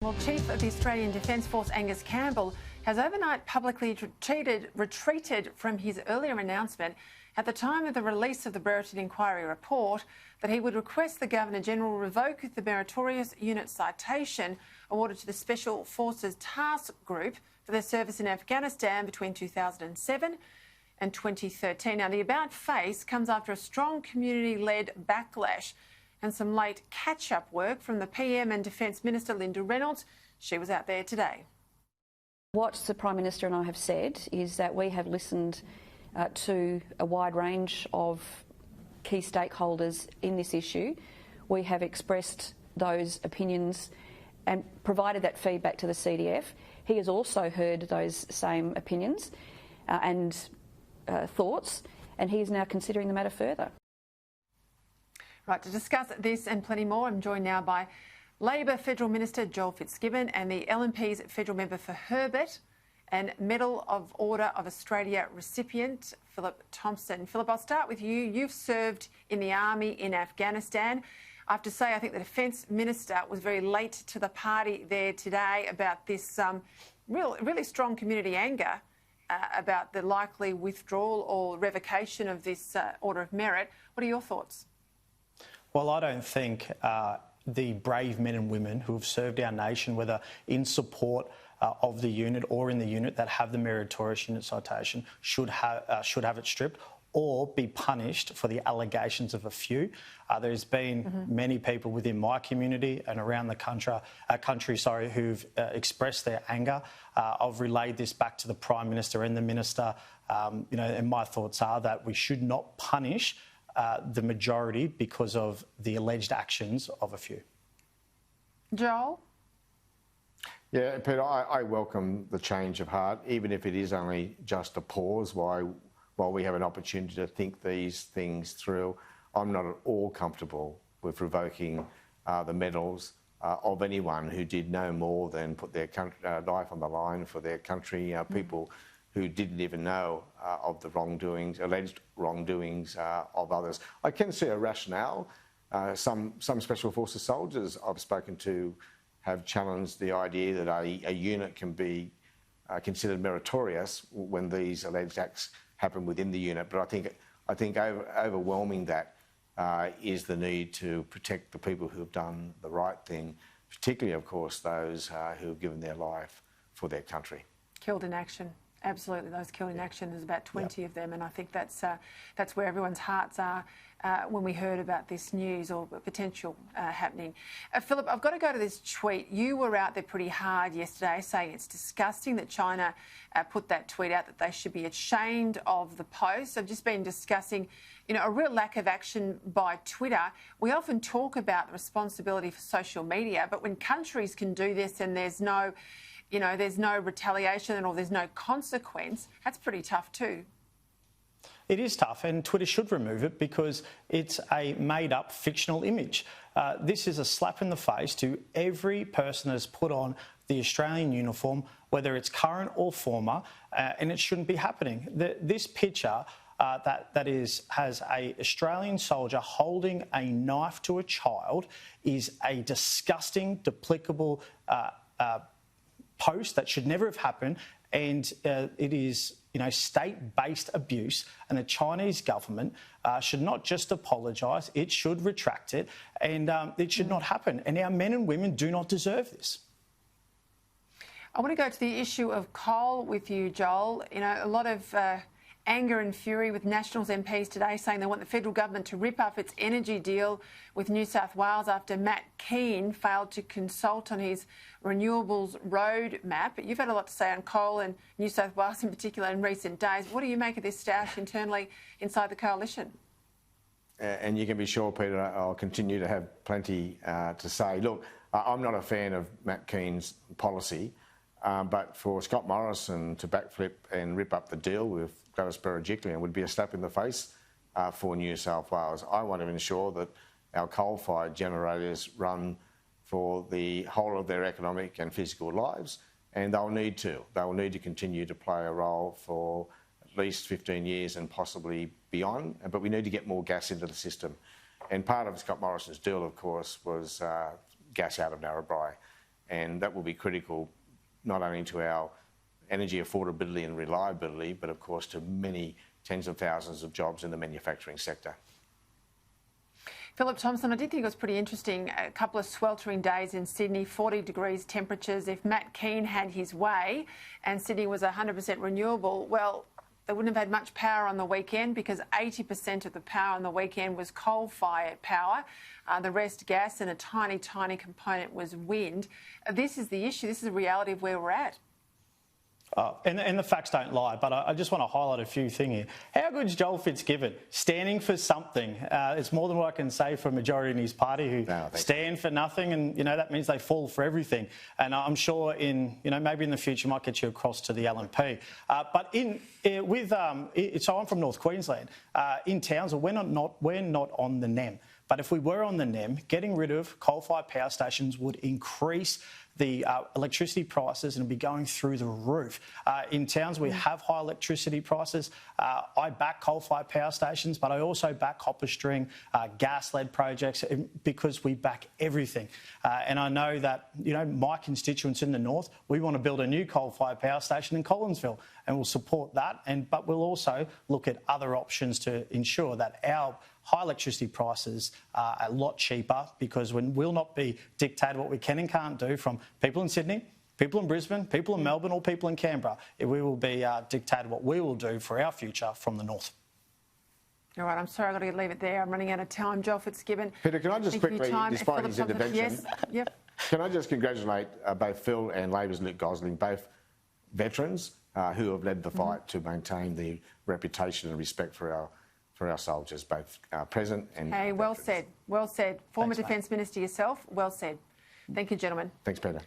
Well, Chief of the Australian Defence Force Angus Campbell has overnight publicly retreated from his earlier announcement at the time of the release of the Brereton Inquiry report that he would request the Governor-General revoke the meritorious unit citation awarded to the Special Forces Task Group for their service in Afghanistan between 2007 and 2013. Now, the about-face comes after a strong community-led backlash and some late catch-up work from the PM and Defence Minister Linda Reynolds. She was out there today. What the Prime Minister and I have said is that we have listened to a wide range of key stakeholders in this issue. We have expressed those opinions and provided that feedback to the CDF. He has also heard those same opinions and thoughts, and he is now considering the matter further. Right, to discuss this and plenty more, I'm joined now by Labor Federal Minister Joel Fitzgibbon and the LNP's Federal Member for Herbert and Medal of Order of Australia recipient Phillip Thompson. Phillip, I'll start with you. You've served in the Army in Afghanistan. I have to say, I think the Defence Minister was very late to the party there today about this really strong community anger about the likely withdrawal or revocation of this Order of Merit. What are your thoughts? Well, I don't think the brave men and women who have served our nation, whether in support of the unit or in the unit that have the meritorious unit citation, should have it stripped or be punished for the allegations of a few. There's been many people within my community and around the country, who've expressed their anger. I've relayed this back to the Prime Minister and the Minister, and my thoughts are that we should not punish the majority because of the alleged actions of a few. Joel? Yeah, Peter, I welcome the change of heart, even if it is only just a pause while we have an opportunity to think these things through. I'm not at all comfortable with revoking the medals of anyone who did no more than put their life on the line for their country, people who didn't even know of the wrongdoings, alleged wrongdoings of others. I can see a rationale. Some Special Forces soldiers I've spoken to have challenged the idea that a unit can be considered meritorious when these alleged acts happen within the unit. But I think overwhelming that is the need to protect the people who have done the right thing, particularly, of course, those who have given their life for their country. Killed in action. Absolutely, those killed in action. There's about 20 of them, and I think that's where everyone's hearts are when we heard about this news or potential happening. Phillip, I've got to go to this tweet. You were out there pretty hard yesterday saying it's disgusting that China put that tweet out, that they should be ashamed of the post. I've just been discussing, a real lack of action by Twitter. We often talk about the responsibility for social media, but when countries can do this and there's no retaliation or there's no consequence, that's pretty tough too. It is tough, and Twitter should remove it because it's a made-up fictional image. This is a slap in the face to every person that's put on the Australian uniform, whether it's current or former, and it shouldn't be happening. This picture has an Australian soldier holding a knife to a child is a disgusting, deprecable post that should never have happened, and it is state-based abuse, and the Chinese government should not just apologise, it should retract it, and it should not happen. And our men and women do not deserve this. I want to go to the issue of coal with you, Joel. A lot of anger and fury with Nationals MPs today saying they want the federal government to rip up its energy deal with New South Wales after Matt Keane failed to consult on his renewables roadmap. But you've had a lot to say on coal and New South Wales in particular in recent days. What do you make of this stoush internally inside the coalition? And you can be sure, Peter, I'll continue to have plenty to say. Look, I'm not a fan of Matt Keane's policy, but for Scott Morrison to backflip and rip up the deal with Gladys Berejiklian would be a slap in the face for New South Wales. I want to ensure that our coal-fired generators run for the whole of their economic and physical lives, and they'll need to. They'll need to continue to play a role for at least 15 years and possibly beyond, but we need to get more gas into the system. And part of Scott Morrison's deal, of course, was gas out of Narrabri. and that will be critical not only to our energy affordability and reliability, but of course to many tens of thousands of jobs in the manufacturing sector. Phillip Thompson, I did think it was pretty interesting. A couple of sweltering days in Sydney, 40 degrees temperatures. If Matt Keane had his way and Sydney was 100% renewable, well, they wouldn't have had much power on the weekend because 80% of the power on the weekend was coal-fired power. The rest gas, and a tiny, tiny component was wind. This is the issue. This is the reality of where we're at. And the facts don't lie, but I just want to highlight a few things here. How good's Joel Fitzgibbon? Standing for something. It's more than what I can say for a majority in his party who stand for nothing, and, that means they fall for everything. And I'm sure maybe in the future might get you across to the LNP. So I'm from North Queensland. In Townsville, we're not on the NEM. But if we were on the NEM, getting rid of coal-fired power stations would increase the electricity prices and it'd be going through the roof. In towns we have high electricity prices. I back coal-fired power stations, but I also back copper string, gas-led projects because we back everything. And I know that, my constituents in the north, we want to build a new coal-fired power station in Collinsville, and we'll support that. But we'll also look at other options to ensure that our high electricity prices are a lot cheaper, because we'll not be dictated what we can and can't do from people in Sydney, people in Brisbane, people in Melbourne or people in Canberra. We will be dictated what we will do for our future from the north. All right, I'm sorry, I've got to leave it there. I'm running out of time. Joel Fitzgibbon. Peter, can I just quickly, despite his intervention, yes, yep. Can I just congratulate both Phil and Labor's Luke Gosling, both veterans who have led the fight to maintain the reputation and respect for our soldiers, both present and Hey, well veterans. said, well said. Former Thanks, Defence Minister yourself, well said. Thank you, gentlemen. Thanks, Peter.